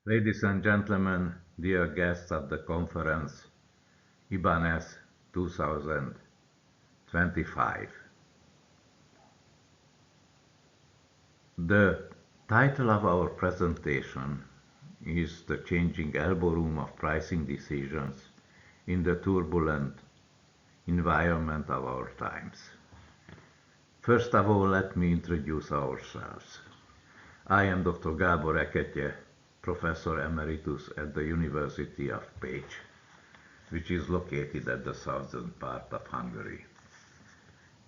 Ladies and gentlemen, dear guests at the conference, ibaness 2025. The title of our presentation is The Changing Elbow Room of Pricing Decisions in the Turbulent Environment of Our Times. First of all, let me introduce ourselves. I am Dr. Gábor Eketje, Professor Emeritus at the University of Pécs, which is located at the southern part of Hungary.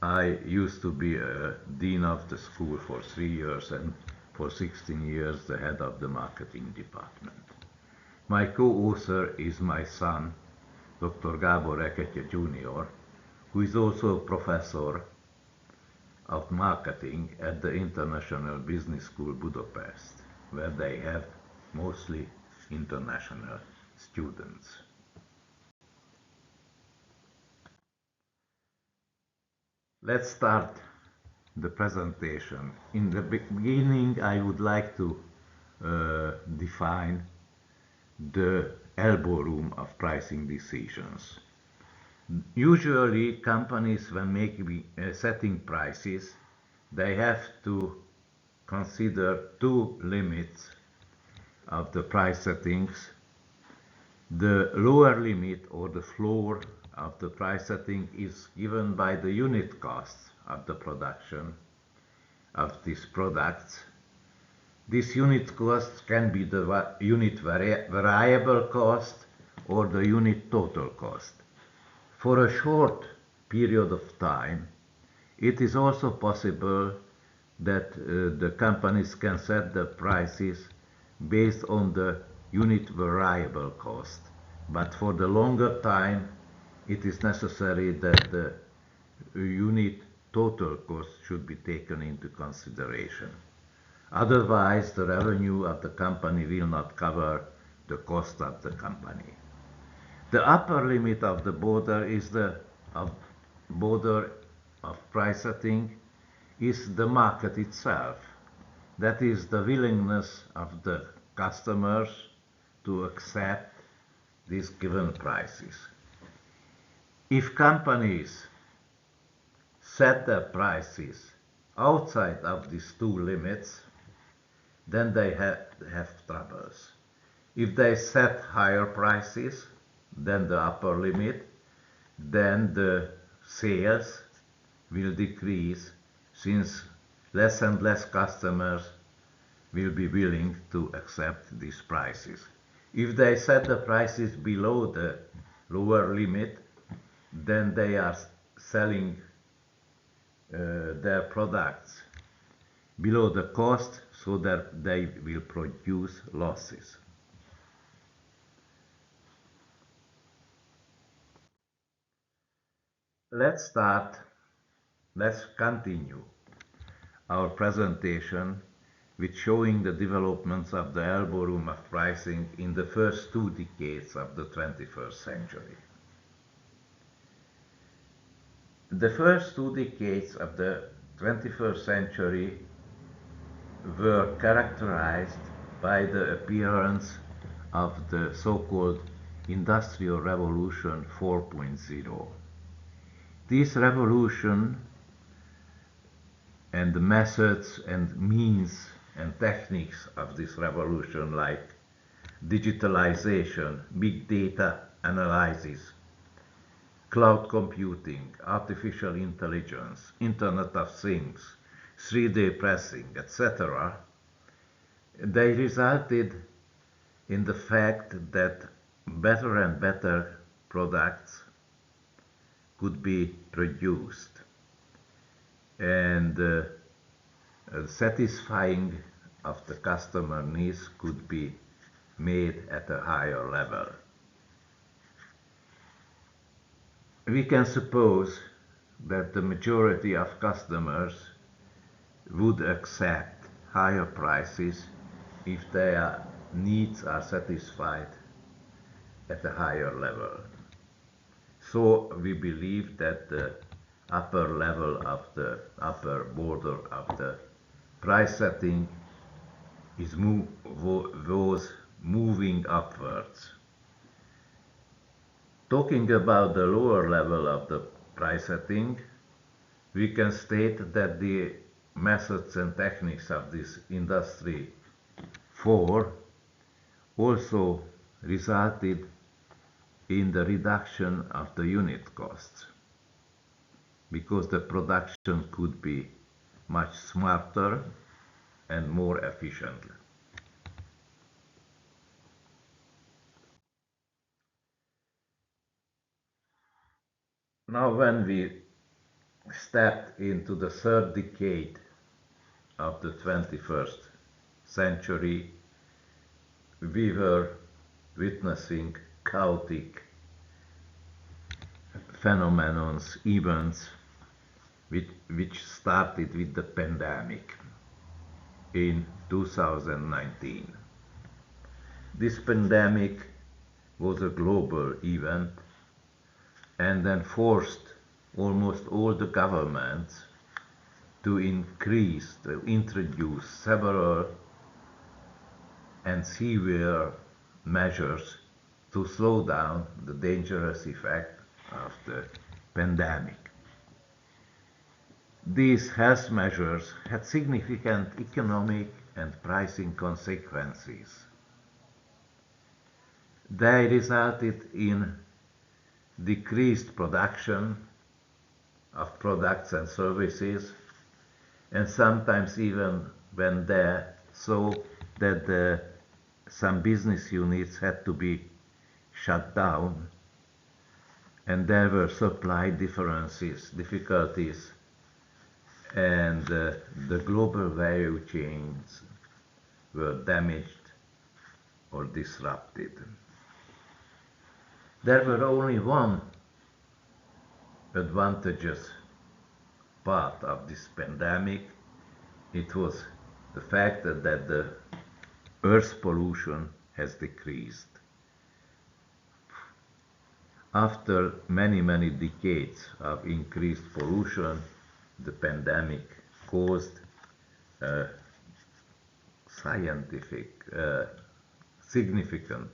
I used to be a dean of the school for 3 years and for 16 years the head of the marketing department. My co-author is my son, Dr. Gábor Eketje Jr., who is also a professor of marketing at the International Business School Budapest, where they have mostly international students. Let's start the presentation. In the beginning, I would like to define the elbow room of pricing decisions. Usually, companies, when setting prices, they have to consider two limits of the price settings. The lower limit or the floor of the price setting is given by the unit cost of the production of these products. This unit cost can be the unit variable cost or the unit total cost. For a short period of time, it is also possible that the companies can set the prices based on the unit variable cost. But for the longer time, it is necessary that the unit total cost should be taken into consideration. Otherwise, the revenue of the company will not cover the cost of the company. The upper limit of the border of price setting is the market itself. That is the willingness of the customers to accept these given prices. If companies set their prices outside of these two limits, then they have troubles. If they set higher prices than the upper limit, then the sales will decrease, since less and less customers will be willing to accept these prices. If they set the prices below the lower limit, then they are selling their products below the cost, so that they will produce losses. Let's continue our presentation with showing the developments of the elbow room of pricing in the first 2 decades of the 21st century. The first 2 decades of the 21st century were characterized by the appearance of the so-called Industrial Revolution 4.0. This revolution and the methods and means and techniques of this revolution, like digitalization, big data analysis, cloud computing, artificial intelligence, Internet of Things, 3D pressing, etc., they resulted in the fact that better and better products could be produced, and satisfying of the customer needs could be made at a higher level. We can suppose that the majority of customers would accept higher prices if their needs are satisfied at a higher level. So we believe that the upper level of the upper border of the price setting was moving upwards. Talking about the lower level of the price setting, we can state that the methods and techniques of this industry 4 also resulted in the reduction of the unit costs because the production could be much smarter and more efficient. Now when we stepped into the third decade of the 21st century, we were witnessing chaotic phenomena, events, which started with the pandemic in 2019. This pandemic was a global event and then forced almost all the governments to introduce several and severe measures to slow down the dangerous effect of the pandemic. These health measures had significant economic and pricing consequences. They resulted in decreased production of products and services, and sometimes even went there so that some business units had to be shut down, and there were supply difficulties, and the global value chains were damaged or disrupted. There were only one advantageous part of this pandemic. It was the fact that the Earth's pollution has decreased. After many decades of increased pollution, the pandemic caused a significant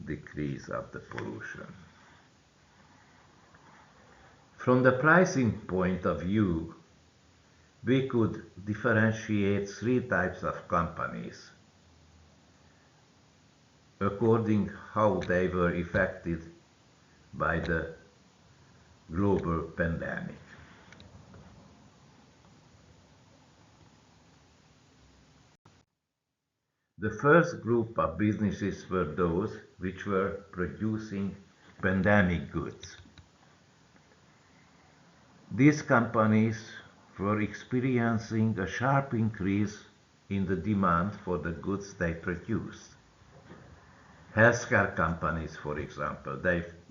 decrease of the pollution. From the pricing point of view, we could differentiate three types of companies according how they were affected by the global pandemic. The first group of businesses were those which were producing pandemic goods. These companies were experiencing a sharp increase in the demand for the goods they produced. Healthcare companies, for example,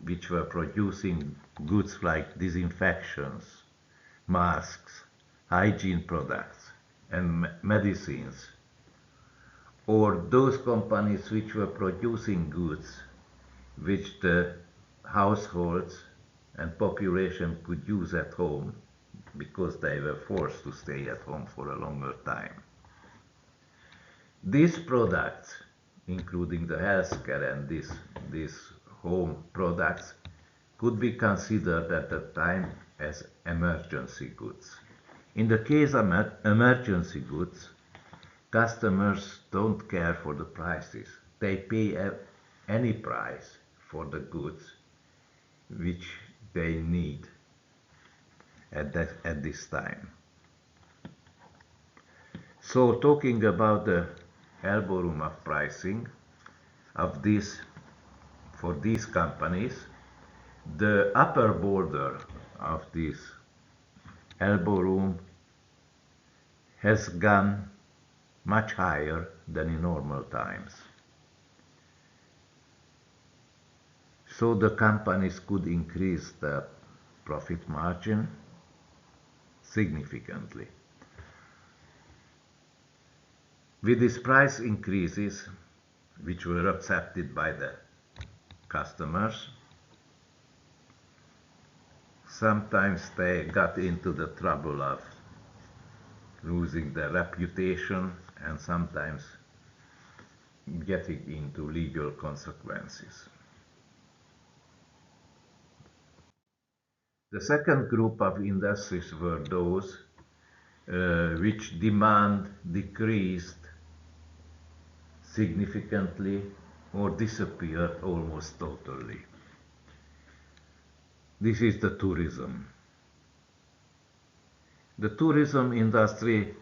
which were producing goods like disinfections, masks, hygiene products, and medicines, or those companies which were producing goods which the households and population could use at home because they were forced to stay at home for a longer time. These products, including the healthcare and these home products, could be considered at the time as emergency goods. In the case of emergency goods, customers don't care for the prices. They pay any price for the goods which they need at this time. So talking about the elbow room of pricing for these companies, the upper border of this elbow room has gone much higher than in normal times. So the companies could increase the profit margin significantly. With these price increases, which were accepted by the customers, sometimes they got into the trouble of losing their reputation, and sometimes getting into legal consequences. The second group of industries were those which demand decreased significantly or disappeared almost totally. This is the tourism. The tourism industry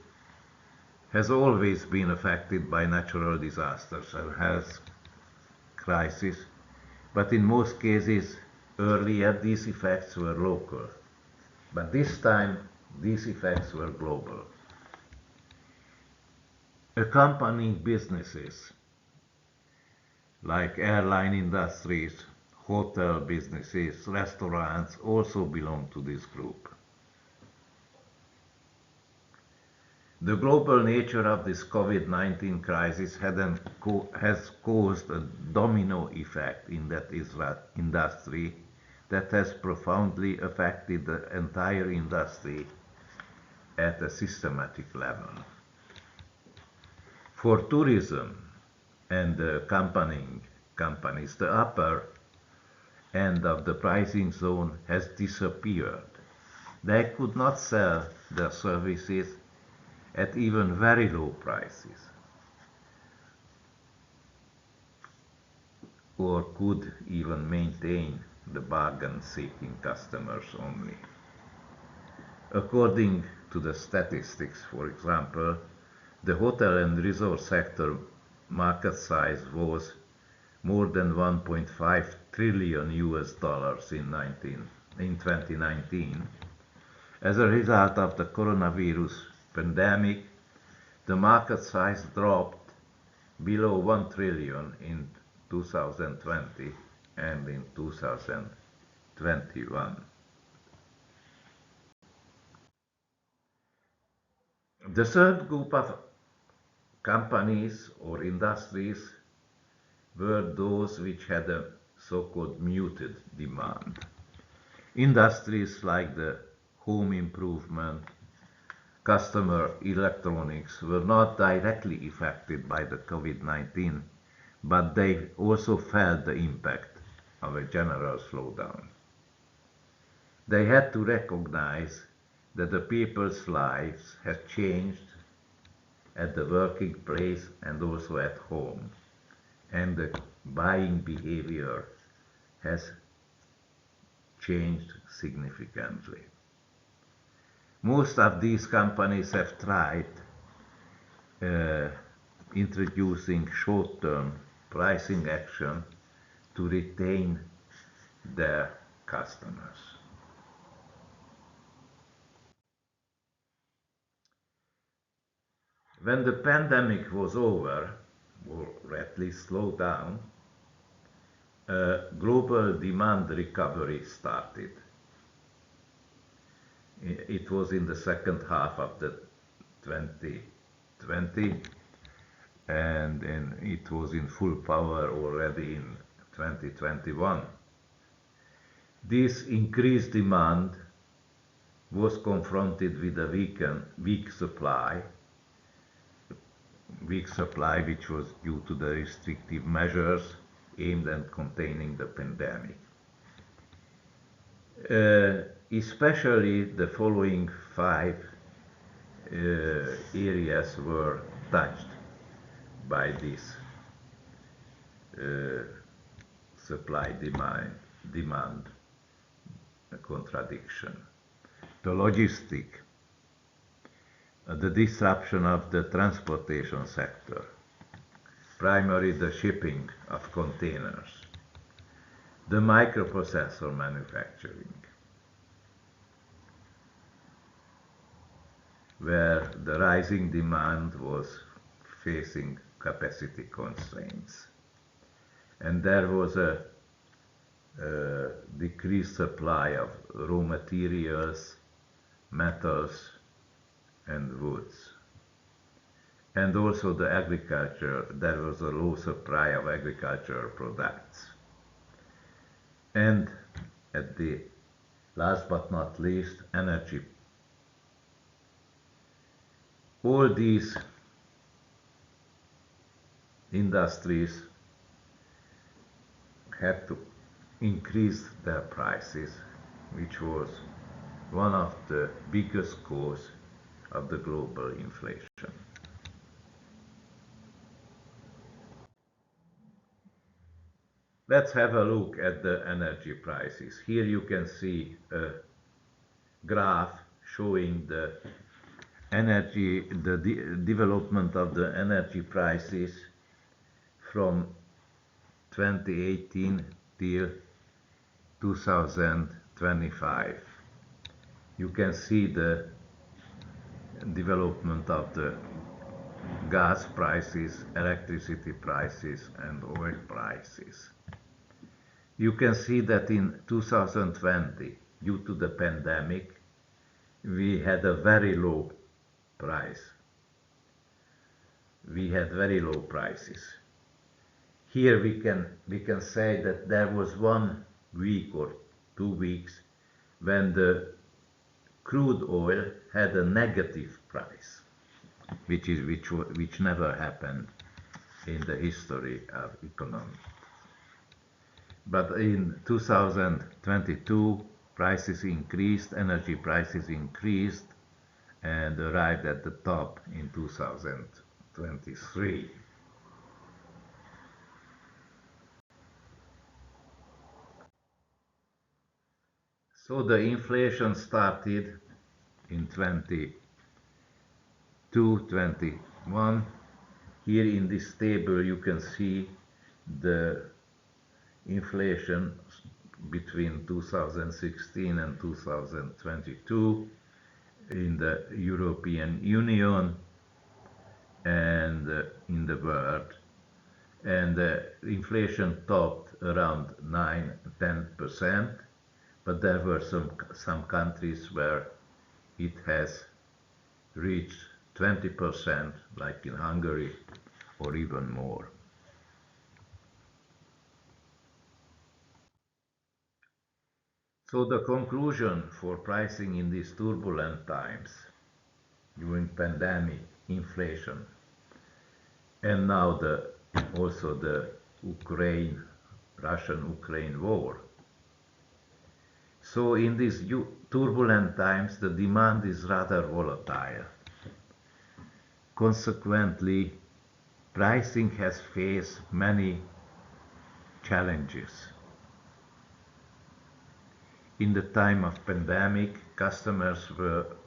has always been affected by natural disasters and health crises, but in most cases, earlier these effects were local. But this time, these effects were global. Accompanying businesses like airline industries, hotel businesses, restaurants also belong to this group. The global nature of this COVID-19 crisis has caused a domino effect in that industry that has profoundly affected the entire industry at a systematic level. For tourism and the accompanying companies, the upper end of the pricing zone has disappeared. They could not sell their services at even very low prices, or could even maintain the bargain-seeking customers only. According to the statistics, for example, the hotel and resort sector market size was more than 1.5 trillion US dollars in 2019. As a result of the coronavirus pandemic, the market size dropped below 1 trillion in 2020 and in 2021. The third group of companies or industries were those which had a so-called muted demand. Industries like the home improvement, consumer electronics were not directly affected by the COVID-19, but they also felt the impact of a general slowdown. They had to recognize that the people's lives had changed at the working place and also at home, and the buying behavior has changed significantly. Most of these companies have tried introducing short-term pricing action to retain their customers. When the pandemic was over, or at least slowed down, global demand recovery started. It was in the second half of the 2020, and it was in full power already in 2021. This increased demand was confronted with a weak supply which was due to the restrictive measures aimed at containing the pandemic. Especially the following five areas were touched by this supply-demand contradiction. The logistic, the disruption of the transportation sector, primarily the shipping of containers, the microprocessor manufacturing, where the rising demand was facing capacity constraints. And there was a decreased supply of raw materials, metals, and woods. And also the agriculture, there was a low supply of agricultural products. And at the last but not least, energy. All these industries had to increase their prices, which was one of the biggest cause of the global inflation. Let's have a look at the energy prices. Here you can see a graph showing the development of the energy prices from 2018 till 2025. You can see the development of the gas prices, electricity prices, and oil prices. You can see that in 2020, due to the pandemic, we had a very low price. We had very low prices. Here we can say that there was 1 week or 2 weeks when the crude oil had a negative price, which never happened in the history of economy. But in 2022, prices increased, energy prices increased, and arrived at the top in 2023. So the inflation started in 22-21. Here in this table you can see the inflation between 2016 and 2022 in the European Union and in the world. And inflation topped around 9-10%, but there were some countries where it has reached 20%, like in Hungary, or even more. So the conclusion for pricing in these turbulent times, during pandemic, inflation, and now also the Russian-Ukraine war. So in these turbulent times, the demand is rather volatile. Consequently, pricing has faced many challenges. In the time of pandemic, customers'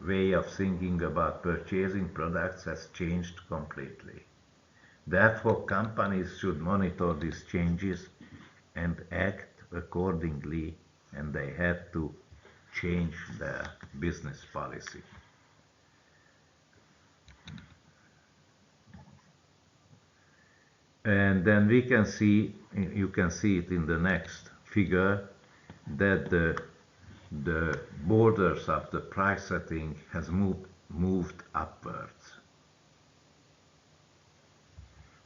way of thinking about purchasing products has changed completely. Therefore, companies should monitor these changes and act accordingly, and they have to change their business policy. And then you can see it in the next figure, that the borders of the price setting has moved upwards.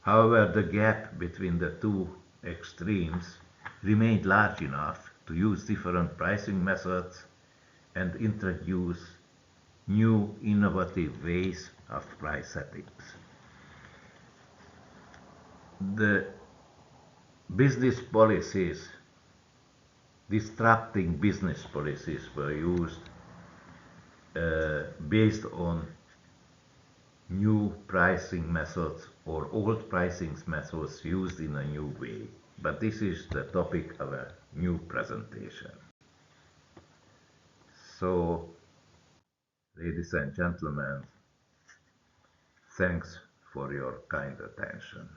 However, the gap between the two extremes remained large enough to use different pricing methods and introduce new innovative ways of price settings. The business policies, disrupting business policies, were used based on new pricing methods or old pricing methods used in a new way. But this is the topic of a new presentation. So, ladies and gentlemen, thanks for your kind attention.